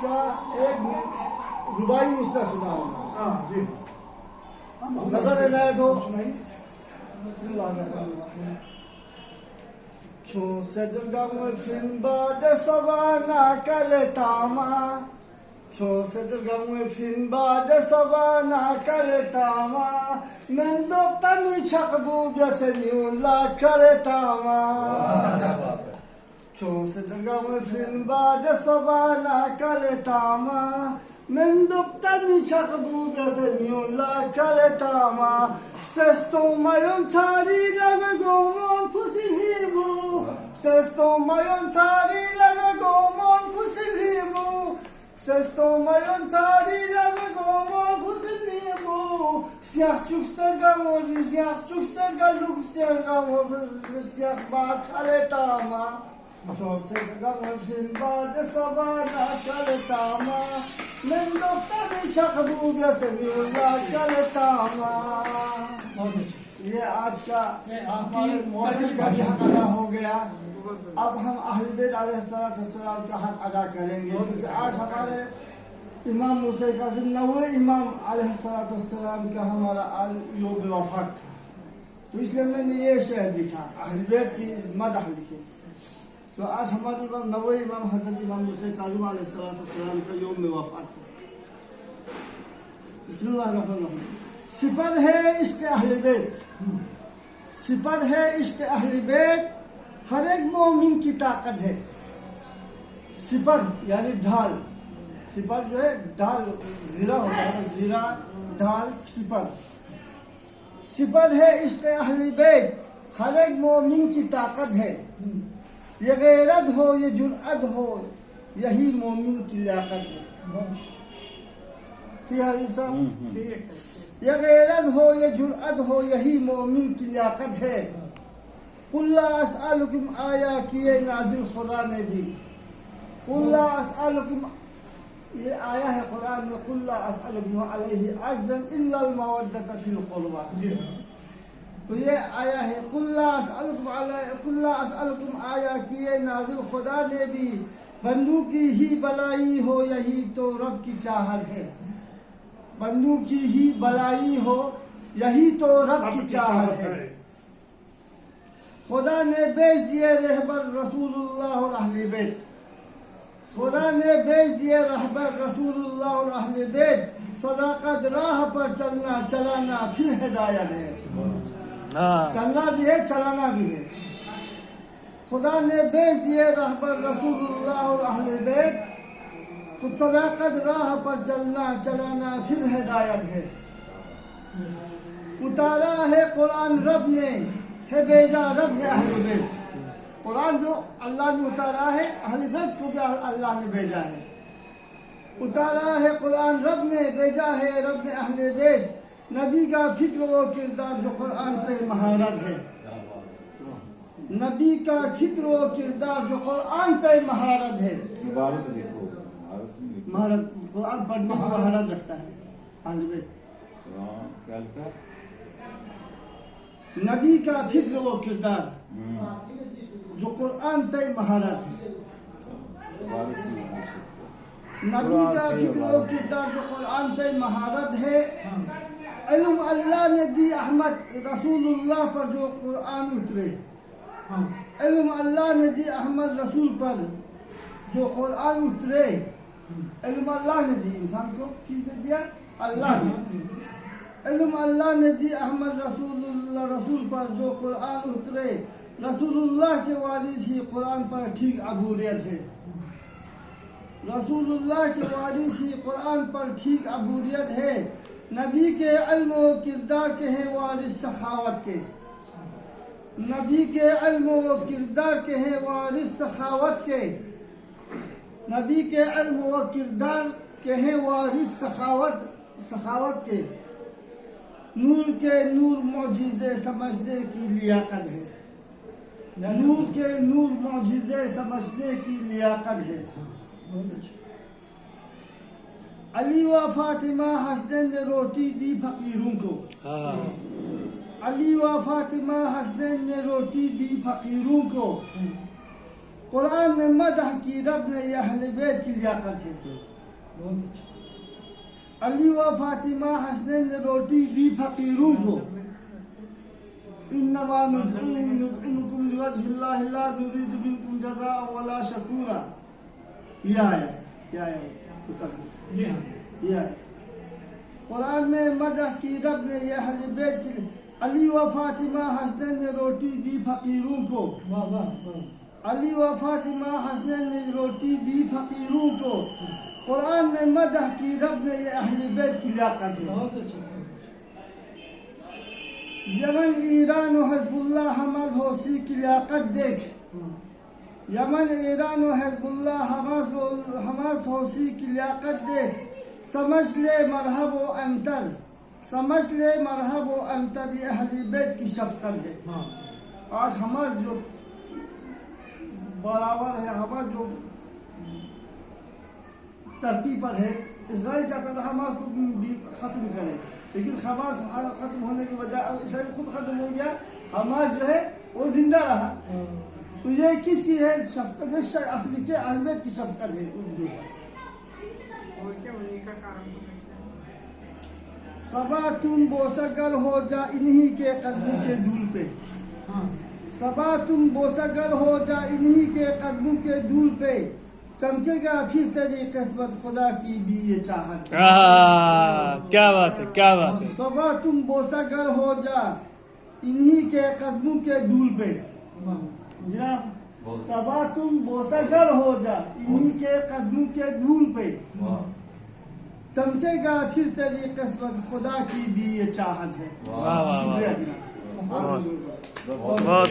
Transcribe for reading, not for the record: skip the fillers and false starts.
کا ایک ربائی مصرع سنا ہوگا. نظر عنایت ہو. بسم اللہ الرحمن الرحیم. کیوں سے دلگم فن باد سوانا کلتاما کیوں سے دلگم فن باد سوانا کلتاما من دوقتنی چقبو بیسمیولا کلتاما کیوں سے دلگم فن باد سوانا کلتاما من دوقتنی چقبو بیسمیولا کلتاما سستو مایون ساری لگگومون پوسیلیمو Sesto mayon sari laga gomon fusilimu Sesto mayon sari laga gomon fusilimu Siyah çuk serga moji siyah çuk serga luk serga moji siyah bak aletama Kyo serga mojin bade sabana kaletama Men doktani çakbu gesemiyola kaletama. یہ آج کا ہمارے مولوی کا بھی حق ادا ہو گیا. اب ہم اہل بیت علیہ السلام کا حق ادا کریں گے کیونکہ آج ہمارے امام موسیٰ کاظم نوے امام علیہ السلام کا ہمارا یوم وفات تھا. تو اس لیے میں نے یہ شعر لکھا اہل بیت کی مدح لکھے. تو آج ہمارے امام نوے امام حضرت امام موسیٰ کاظم علیہ السلام کا یوم وفات تھا. بسم اللہ الرحمن الرحیم. سپر ہے عشق اہل بیت سپر ہے عشق اہل بیت ہر ایک مومن کی طاقت ہے. سپر یعنی ڈھال. سپر جو ہے ڈھال زیرہ ہوتا ہے زیرہ ڈھال سپر. سپر ہے عشق اہل بیت ہر ایک مومن کی طاقت ہے. یہ غیرت ہو یہ جرأت ہو یہی مومن کی لیاقت ہے. ٹھیک ہے حبیب صاحب. یہ غیرت ہو یہ جرأت ہو یہی مومن کی لیاقت ہے. قل لا اسألکم آیا کیے نازل خدا نے بھی. قل لا اسألکم یہ آیا ہے قرآن میں. قل لا اسألکم علیہ اجرا الا المودۃ فی القربى. تو یہ آیا ہے قل لا اسألکم آیا کیے نازل خدا نے بھی. بندوں کی ہی بلائی ہو یہی تو رب کی چاہت ہے. بندوں کی ہی بلائی ہو یہی تو رب کی چاہت ہے. خدا نے بیچ دیے رہبر رسول اللہ اور اہل بیت. خدا نے بیچ دیے رہبر رسول اللہ اور اہل بیت. صداقت راہ پر چلنا چلانا پھر ہدایت ہے. چلنا بھی ہے چلانا بھی ہے. خدا نے بیچ دیے رہبر رسول اللہ اور اہل بیت. خود صداقت راہ پر چلنا چلانا پھر ہدایت ہے. اتارا ہے قرآن رب نے ہے بیجا رب ہے اہل بیت. قرآن جو اللہ نے اتارا ہے اہل بیت کو بھی اللہ نے بھیجا ہے. اتارا ہے قرآن رب نے بھیجا ہے رب نے اہل بیت. نبی کا فکر و کردار جو قرآن پہ مہارت ہے. نبی کا فکر و کردار جو قرآن پہ مہارت ہے. مہارت قرآن پڑھنے کی مہارت رکھتا ہے اہل بیت. نبی کا فکر و کردار جو قرآن پہ مہارت ہے. نبی کا فکر و کردار جو قرآن پہ مہارت ہے. علم اللہ نے دی احمد رسول اللہ پر جو قرآن اترے. علم اللہ نے دی احمد رسول پر جو قرآن اترے. علم اللہ نے دی انسان کو کس نے دیا؟ اللہ نے. علم اللہ نے دی احمد رسول پر جو قرآن اترے. رسول اللہ کے وارث ہی قرآن پر ٹھیک عبوریت ہے. رسول اللہ کے وارث ہی قرآن پر ٹھیک عبوریت ہے. نبی کے علم و کردار کے ہیں وارث سخاوت کے. نبی کے علم و کردار کے ہیں وارث سخاوت کے. نبی کے علم و کردار کے ہیں وارث سخاوت کے. نور کے نور معجزے سمجھنے کی لیاقت ہے. نور کے نور معجزے سمجھنے کی لیاقت ہے. علی و فاطمہ حسنین نے روٹی دی فقیروں کو. علی و فاطمہ حسنین نے روٹی دی فقیروں کو. قرآن میں مدح کی رب نے یہ اہل بیت کی لیاقت ہے. علی و فاطمہ حسنین نے روٹی دی فقیروں کو. انما ندعوکم لوجہ اللہ لا نرید منکم جزاء ولا شکورا. یہ آیا یہ قرآن میں مدح کی رب نے یہ اہل بیت کی. علی و فاطمہ حسنین نے روٹی دی فقیروں کو. علی و فاطمہ حسنین نے روٹی دی فقیروں کو. قرآن میں مدح کی رب نے یہ اہل بیت کی لیاقت ہے. یمن ایران و حزب اللہ حماس حوثی کی لیاقت دیکھ. یمن ایران و حزب اللہ حماس حوثی کی لیاقت دیکھ. سمجھ لے مرحب و انتر. سمجھ لے مرحب و انتر. یہ اہل بیت کی شفقت ہے. آج حماس جو برابر ہے, حماس جو ترقی پر ہے, اسرائیل چاہتا تھا حماس کو بھی ختم کرے, لیکن حماس ختم ہونے کی وجہ اسرائیل خود ختم ہو گیا, حماس جو ہے وہ زندہ رہا. تو یہ کس کی ہے شفقت؟ اہل بیت کی شفقت ہے ان کے اوپر. صبا تم بوسہ گر ہو جا انہی کے قدموں کے دھول پہ. صبا تم بوسہ گر ہو جا انہی کے قدموں کے دھول پہ. چمکے گا پھر تیری قسمت خدا کی بھی یہ چاہت. کیا بات ہے, کیا بات ہے. صبا تم بوسہ گر ہو جا انہی کے قدموں کے دھول پہ. جناب صبا تم بوسہ گر ہو جا انہی کے قدموں کے دھول پہ. چمکے گا پھر تیری قسمت خدا کی بھی یہ چاہت ہے. شکریہ جناب. بہت